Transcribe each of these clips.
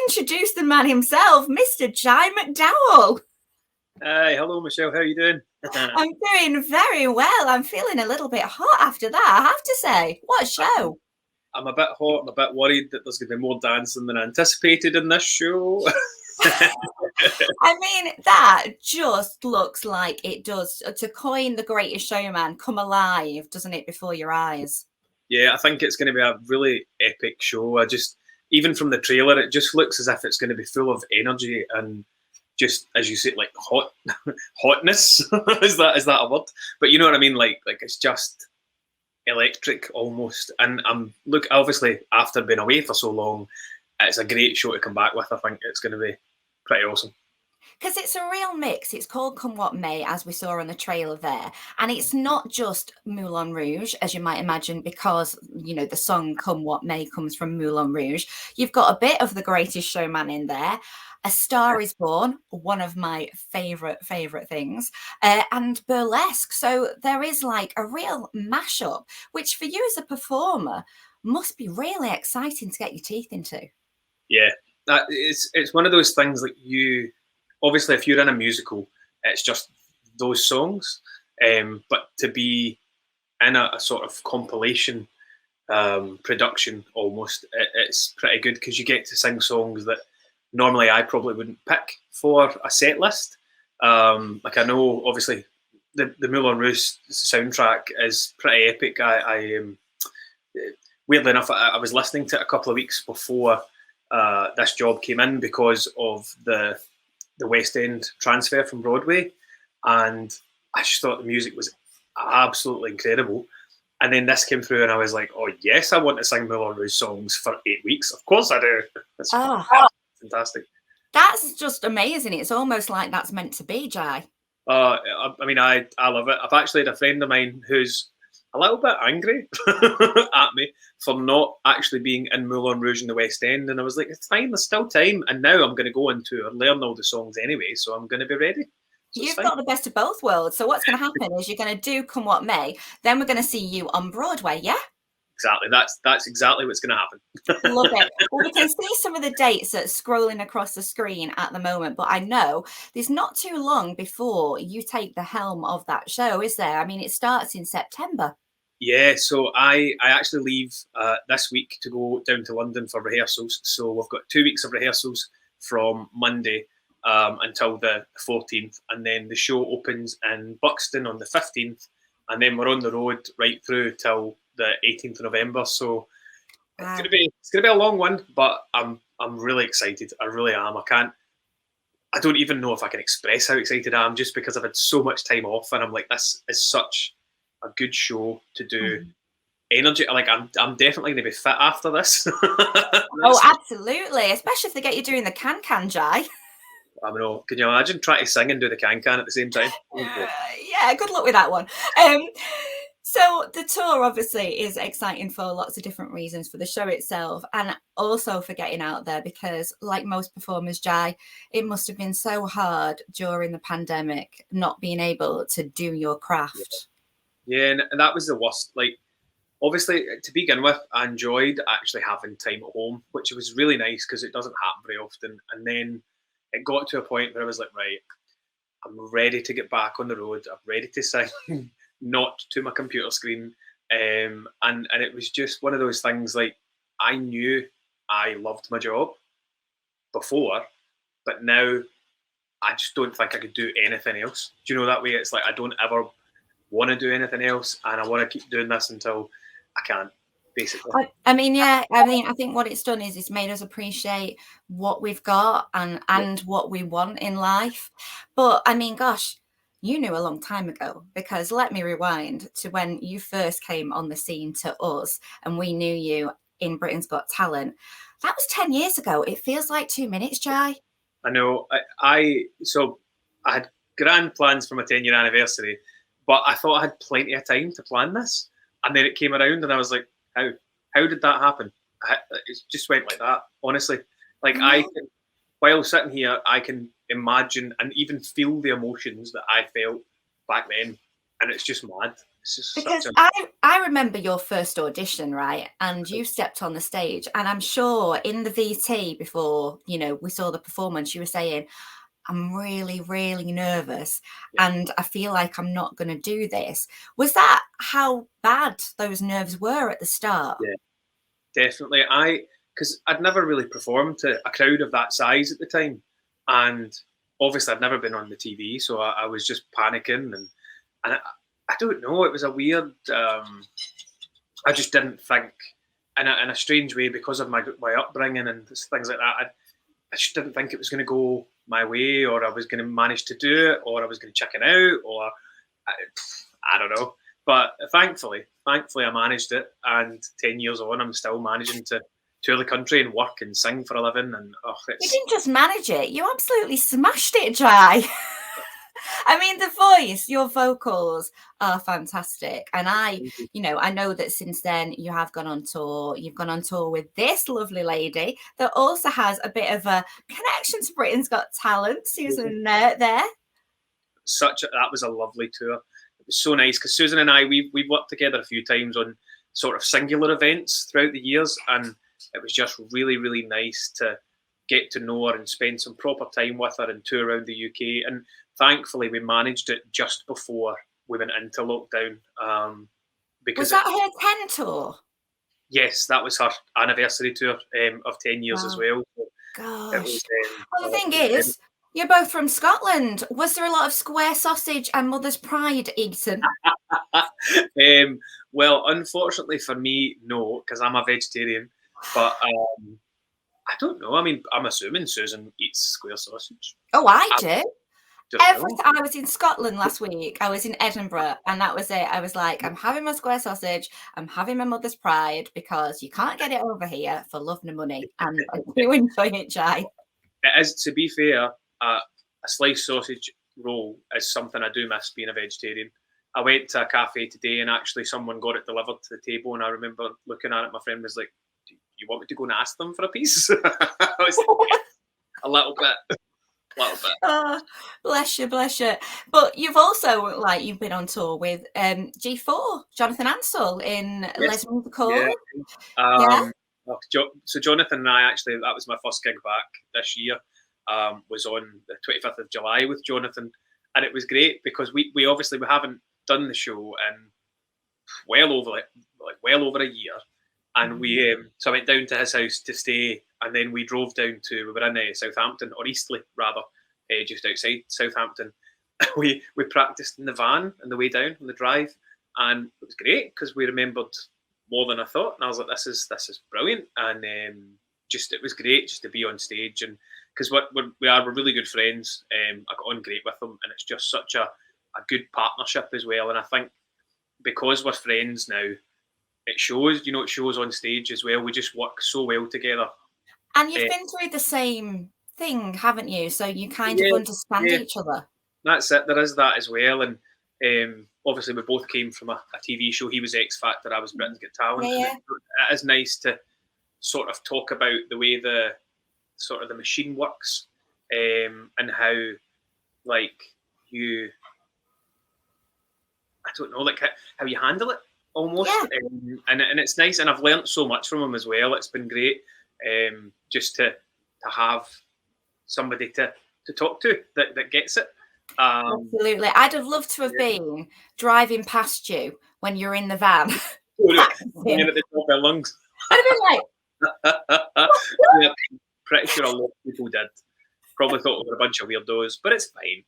introduce the man himself, Mr. Jai McDowall. Hi, hello, Michelle. How are you doing? I'm doing very well. I'm feeling a little bit hot after that, I have to say. What a show. I'm a bit hot and a bit worried that there's going to be more dancing than anticipated in this show. I mean, that just looks like it does, to coin the Greatest Showman, come alive, doesn't it, before your eyes? Yeah, I think it's going to be a really epic show. Even from the trailer, it just looks as if it's going to be full of energy and just, as you say, like hotness. is that a word? But you know what I mean? Like it's just electric almost. And obviously after being away for so long, it's a great show to come back with. I think it's going to be pretty awesome. Because it's a real mix. It's called Come What May, as we saw on the trailer there. And it's not just Moulin Rouge, as you might imagine, because, you know, the song Come What May comes from Moulin Rouge. You've got a bit of The Greatest Showman in there. A Star is Born, one of my favourite things, and Burlesque. So there is like a real mashup, which for you as a performer must be really exciting to get your teeth into. Yeah, it's one of those things that you... Obviously, if you're in a musical, it's just those songs. But to be in a sort of compilation production almost, it's pretty good because you get to sing songs that normally I probably wouldn't pick for a set list. Like I know, obviously, the Moulin Rouge soundtrack is pretty epic. Weirdly enough, I was listening to it a couple of weeks before this job came in because of the West End transfer from Broadway, and I just thought the music was absolutely incredible. And then this came through and I was like, oh yes, I want to sing Moulin Rouge songs for 8 weeks. Of course I do. That's fantastic. That's just amazing. It's almost like that's meant to be, Jai. I mean, I love it. I've actually had a friend of mine who's a little bit angry at me for not actually being in Moulin Rouge in the West End. And I was like, it's fine, there's still time. And now I'm going to go into and learn all the songs anyway, so I'm going to be ready. So you've got the best of both worlds. So what's going to happen is you're going to do Come What May, then we're going to see you on Broadway, yeah? Exactly. That's exactly what's going to happen. Love it. Well, we can see some of the dates that's scrolling across the screen at the moment, but I know there's not too long before you take the helm of that show, is there? I mean, it starts in September. Yeah, so I actually leave this week to go down to London for rehearsals. So we've got 2 weeks of rehearsals from Monday until the 14th, and then the show opens in Buxton on the 15th, and then we're on the road right through till the 18th of November. So it's gonna be a long one, but I'm really excited. I really am. I don't even know if I can express how excited I am, just because I've had so much time off, and I'm like, this is such a good show to do. Energy, like I'm definitely going to be fit after this. Oh, absolutely, especially if they get you doing the can Jai. I know. Can you imagine trying to sing and do the can at the same time? Yeah, good luck with that one. So the tour obviously is exciting for lots of different reasons, for the show itself and also for getting out there, because like most performers, Jai, it must have been so hard during the pandemic not being able to do your craft. Yeah, and that was the worst. Like, obviously, to begin with, I enjoyed actually having time at home, which was really nice because it doesn't happen very often. And then it got to a point where I was like, right, I'm ready to get back on the road. I'm ready to sing, not to my computer screen. And it was just one of those things, like, I knew I loved my job before, but now I just don't think I could do anything else. Do you know that way? It's like I don't ever want to do anything else, and I want to keep doing this until I can, basically. I mean, yeah, I think what it's done is it's made us appreciate what we've got and what we want in life. But I mean, gosh, you knew a long time ago, because let me rewind to when you first came on the scene to us and we knew you in Britain's Got Talent. That was 10 years ago. It feels like 2 minutes, Jai. I know. So I had grand plans for my 10-year anniversary, but I thought I had plenty of time to plan this. And then it came around and I was like, how did that happen? It just went like that, honestly. Like, while sitting here, I can imagine and even feel the emotions that I felt back then. And it's just mad. It's just such Because a I remember your first audition, right? And you stepped on the stage, and I'm sure in the VT before, we saw the performance, you were saying, I'm really, really nervous yeah, and I feel like I'm not going to do this. Was that how bad those nerves were at the start? yeah, definitely. Because I'd never really performed to a crowd of that size at the time, and obviously I'd never been on the TV, so I was just panicking, and I don't know. It was a weird. I just didn't think, in a strange way, because of my upbringing and things like that. I just didn't think it was going to go my way, or I was going to manage to do it, or I was going to chicken out, or I don't know. But thankfully, I managed it, and 10 years on, I'm still managing to tour the country and work and sing for a living. And You it's didn't just manage it, you absolutely smashed it, Jai. I mean, the voice, your vocals are fantastic. And I know that since then you have gone on tour. You've gone on tour with this lovely lady that also has a bit of a connection to Britain's Got Talent, Susan there. that was a lovely tour. It was so nice because Susan and I we've worked together a few times on sort of singular events throughout the years, and it was just really, really nice to get to know her and spend some proper time with her and tour around the UK. And thankfully, we managed it just before we went into lockdown. Was that her 10 tour? Yes, that was her anniversary tour of 10 years as well. So gosh. was, well, the thing is, you're both from Scotland. Was there a lot of square sausage and mother's pride eaten? Well, unfortunately for me, no, because I'm a vegetarian. But I don't know. I mean, I'm assuming Susan eats square sausage. Oh, I do. I was in Scotland last week. I was in Edinburgh, and that was it. I was like, I'm having my square sausage. I'm having my mother's pride because you can't get it over here for love nor money. And I do enjoy it, Jai. It is, to be fair, a sliced sausage roll is something I do miss being a vegetarian. I went to a cafe today and actually someone got it delivered to the table, and I remember looking at it. My friend was like, "Do you want me to go and ask them for a piece?" I was like, a little bit. Oh, bless you. But you've also you've been on tour with G4, Jonathan Ansell in Les Musicals. Yeah. So Jonathan and I actually, that was my first gig back this year. Was on the 25th of July with Jonathan, and it was great because we haven't done the show in well over a year, and so I went down to his house to stay, and then we drove down to, we were in Southampton, or Eastleigh rather, just outside Southampton. we practiced in the van on the way down on the drive, and it was great because we remembered more than I thought, and I was like, this is brilliant, and it was great just to be on stage, and because we're really good friends. I got on great with them, and it's just such a good partnership as well. And I think because we're friends now, it shows. It shows on stage as well. We just work so well together. And you've been through the same thing, haven't you? So you kind of understand each other. That's it. There is that as well. And obviously, we both came from a TV show. He was X Factor. I was Britain's Got Talent. Yeah. It is nice to sort of talk about the way the machine works, and how you, I don't know, how you handle it almost. And it's nice, and I've learned so much from him as well. It's been great, just to have somebody to talk to that gets it. Absolutely. I'd have loved to have been driving past you when you're in the van. Singing at the top of their lungs. I'd have been like, yeah, pretty sure a lot of people did. Probably thought we were a bunch of weirdos, but it's fine.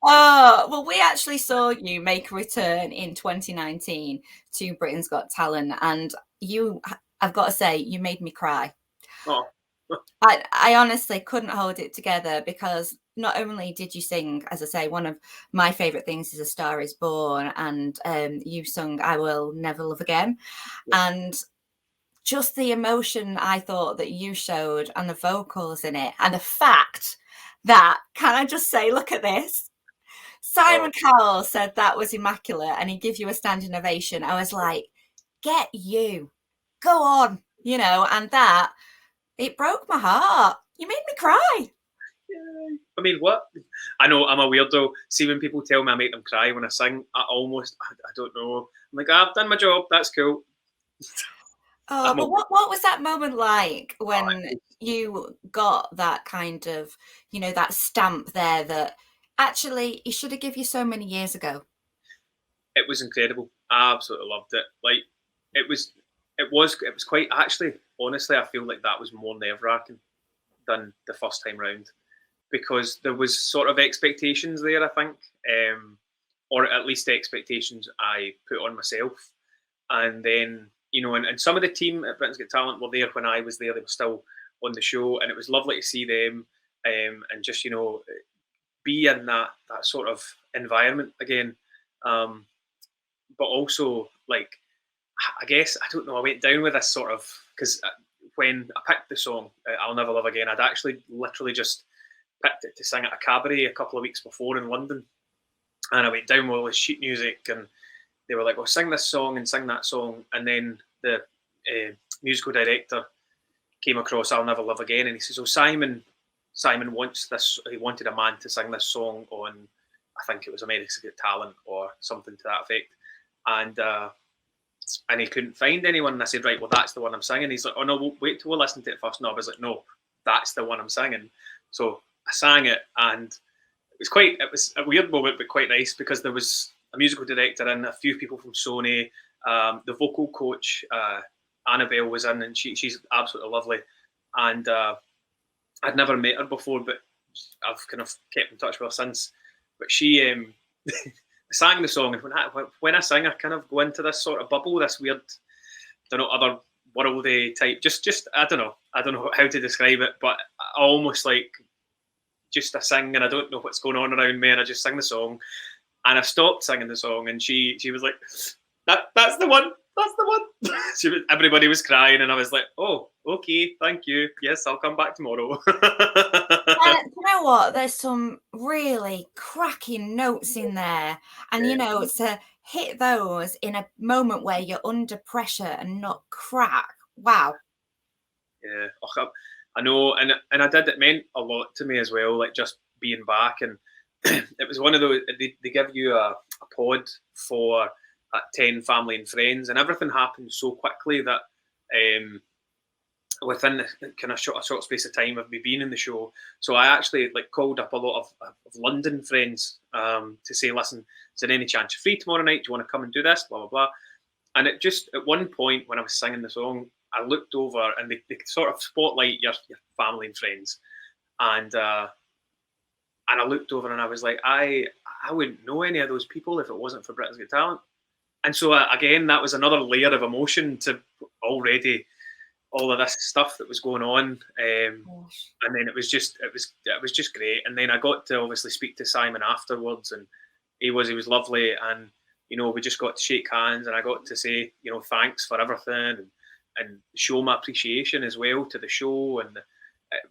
Oh, well, we actually saw you make a return in 2019 to Britain's Got Talent, and I've got to say, you made me cry. Oh. I honestly couldn't hold it together because not only did you sing, as I say, one of my favourite things is A Star Is Born, and you sung I Will Never Love Again. And just the emotion I thought that you showed and the vocals in it, and the fact that, can I just say, look at this. Simon Cowell said that was immaculate and he gave you a standing ovation. I was like, get you, go on, and that, it broke my heart. You made me cry. I mean, what? I know I'm a weirdo. See, when people tell me I make them cry when I sing, I don't know. I'm like, I've done my job. That's cool. Oh, but what was that moment like when you got that kind of, that stamp there that actually he should have given you so many years ago? It was incredible. I absolutely loved it. Like, it was quite, actually, honestly, I feel like that was more nerve-wracking than the first time round, because there was sort of expectations there, I think, or at least the expectations I put on myself. And then, and some of the team at Britain's Got Talent were there when I was there. They were still on the show, and it was lovely to see them, and just, be in that sort of environment again. But also, like, I guess, I don't know, I went down with this sort of, because when I picked the song, I'll Never Love Again, I'd actually literally just picked it to sing at a cabaret a couple of weeks before in London. And I went down with all this sheet music, and they were like, well, sing this song and sing that song. And then the musical director came across I'll Never Love Again, and he says, oh, Simon wants this, he wanted a man to sing this song on, I think it was America's Got Talent or something to that effect. And he couldn't find anyone. And I said, right, well, that's the one I'm singing. He's like, oh, no, wait till we'll listen to it first. No, I was like, no, that's the one I'm singing. So I sang it, and it was a weird moment, but quite nice, because there was a musical director and a few people from Sony. The vocal coach, Annabelle, was in, and she's absolutely lovely. And I'd never met her before, but I've kind of kept in touch with her since. But she sang the song, and when I sing, I kind of go into this sort of bubble, this weird, other worldy type. Just I don't know how to describe it, but I almost like just I sing, and I don't know what's going on around me, and I just sing the song, and I stopped singing the song, and she was like, that's the one. That's the one. Everybody was crying, and I was like, oh, okay, thank you. Yes, I'll come back tomorrow. You know what? There's some really cracking notes in there. And, to hit those in a moment where you're under pressure and not crack. Wow. Yeah. I know. And I did, it meant a lot to me as well, like just being back. And it was one of those, they give you a pod for 10 family and friends, and everything happened so quickly that within the kind of a short space of time of me being in the show. So I actually called up a lot of London friends to say, listen, is there any chance you're free tomorrow night? Do you want to come and do this? Blah, blah, blah. And it just, at one point when I was singing the song, I looked over, and they sort of spotlight your family and friends. And I looked over, and I was like, I wouldn't know any of those people if it wasn't for Britain's Got Talent. And so again, that was another layer of emotion to already all of this stuff that was going on, and then it was just great. And then I got to obviously speak to Simon afterwards, and he was lovely, and we just got to shake hands, and I got to say thanks for everything, and show my appreciation as well to the show, and it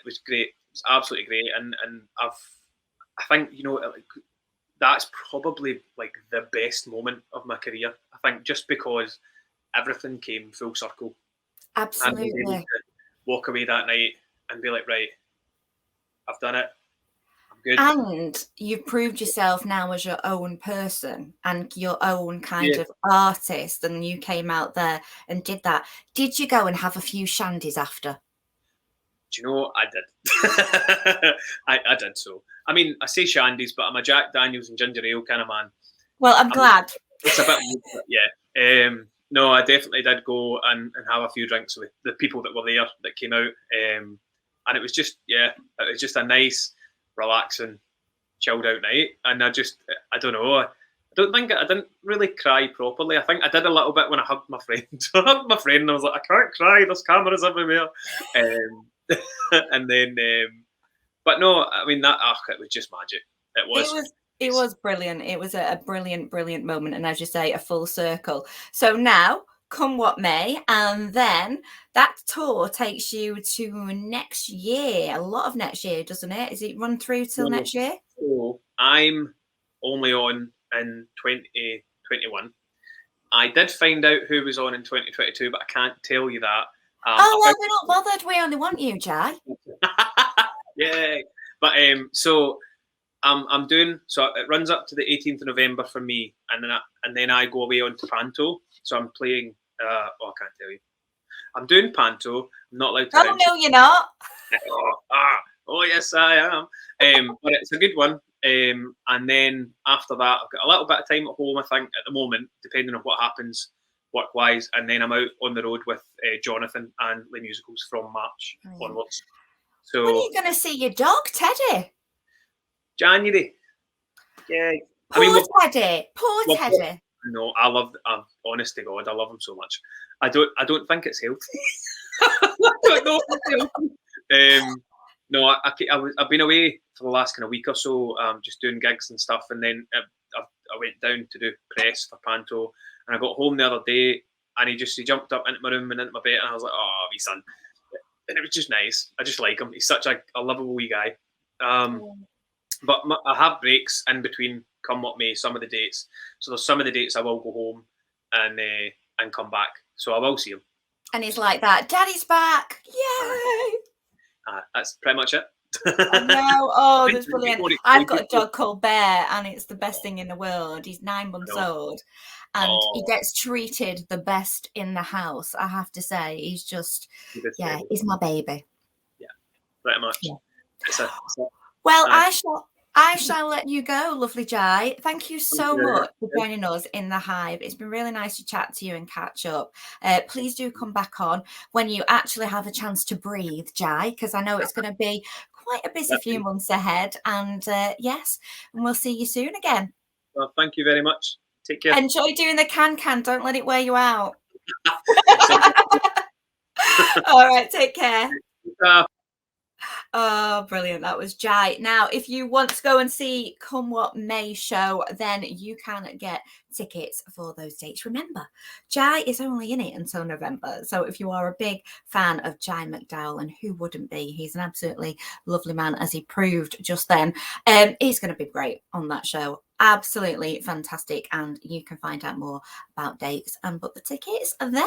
was great. It was absolutely great, and I think that's probably the best moment of my career. I think just because everything came full circle. Absolutely. And I was able to walk away that night and be like, right, I've done it. I'm good. And you've proved yourself now as your own person and your own kind of artist, and you came out there and did that. Did you go and have a few shandies after? Do you know, I did. I did so. I mean, I say shandies, but I'm a Jack Daniels and ginger ale kind of man. Well, I'm glad. It's a bit, yeah. No, I definitely did go and have a few drinks with the people that were there that came out. And it was just, it was just a nice, relaxing, chilled out night. And I don't know, I didn't really cry properly. I think I did a little bit when I hugged my friend. I hugged my friend and I was like, I can't cry, there's cameras everywhere. And then, but no, I mean, it was just magic. It was brilliant. It was a brilliant, brilliant moment. And as you say, a full circle. So now, come what may, and then that tour takes you to next year, a lot of next year, doesn't it? Is it run through till next year? So I'm only on in 2021. I did find out who was on in 2022, but I can't tell you that. Well, we're not bothered. We only want you, Jai. Yeah. But so I'm doing, so it runs up to the 18th of November for me, and then I go away on to Panto. So I'm playing. I can't tell you. I'm doing Panto. I'm not allowed to. Oh no, you're not. Oh yes, I am. But it's a good one. And then after that, I've got a little bit of time at home, I think, at the moment, depending on what happens work-wise. And then I'm out on the road with Jonathan and the musicals from March onwards. So when are you going to see your dog, Teddy? January. Yeah. Poor Teddy. Poor Teddy. No, honest to God, I love him so much. I don't think it's healthy. I don't know if it's healthy. No, I've been away for the last kind of week or so, just doing gigs and stuff, and then I went down to do press for Panto, and I got home the other day, and he jumped up into my room and into my bed, and I was like, "Oh, wee son," and it was just nice. I just like him. He's such a lovable wee guy. But I have breaks in between, come what may, some of the dates. So there's some of the dates I will go home and come back. So I will see him. And he's like that. Daddy's back! Yay! That's pretty much it. I know. Oh, that's brilliant. I've got a dog called Bear, and it's the best thing in the world. He's 9 months old, and he gets treated the best in the house. I have to say, he's just, he's my baby. Yeah, pretty much. Yeah. Well, I shall let you go, lovely Jai. Thank you so much for joining us in the Hive. It's been really nice to chat to you and catch up. Please do come back on when you actually have a chance to breathe, Jai, because I know it's going to be quite a busy few months ahead. And yes, and we'll see you soon again. Well, thank you very much. Take care. Enjoy doing the can. Don't let it wear you out. All right, take care. Oh, brilliant. That was Jai. Now, if you want to go and see Come What May show, then you can get tickets for those dates. Remember, Jai is only in it until November. So if you are a big fan of Jai McDowall, and who wouldn't be, he's an absolutely lovely man, as he proved just then. He's going to be great on that show. Absolutely fantastic. And you can find out more about dates and book the tickets there.